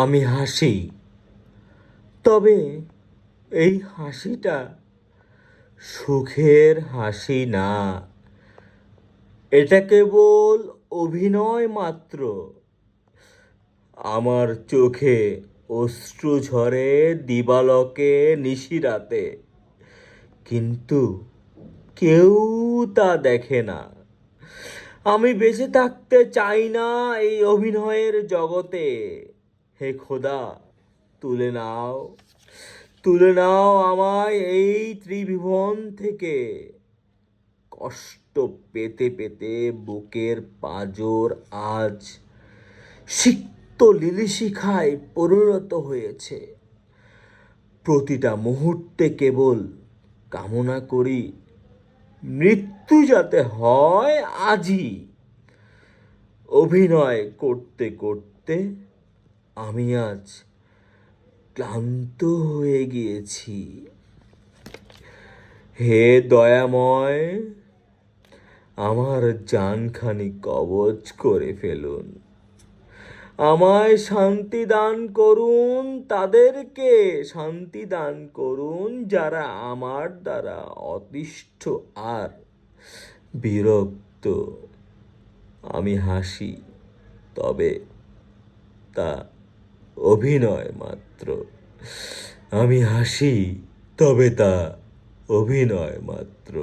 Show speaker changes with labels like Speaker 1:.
Speaker 1: আমি হাসি, তবে এই হাসিটা সুখের হাসি না। এটা কেবল অভিনয় মাত্র। আমার চোখে অশ্রু ঝরে দিবালোকে নিশিরাতে, কিন্তু কেউ তা দেখে না। আমি বেঁচে থাকতে চাই না এই অভিনয়ের জগতে। হে খোদা, তুলে নাও, তুলে নাও আমায় এই ত্রিভুবন থেকে। কষ্ট পেতে পেতে বুকের পাঁজর আজ সিক্ত লিলিশিখায় পরিণত হয়েছে। প্রতিটা মুহূর্তে কেবল কামনা করি মৃত্যু যাতে হয় আজই। অভিনয় করতে করতে আমি আজ ক্লান্ত হয়ে গিয়েছি। হে দয়াময়, আমার জানখানি কবজ করে ফেলুন। আমায় শান্তি দান করুন, তাদেরকে শান্তি দান করুন যারা আমার দ্বারা অতিষ্ঠ আর বিরক্ত। আমি হাসি, তবে তা অভিনয় মাত্র। আমি হাসি, তবে তা অভিনয় মাত্র।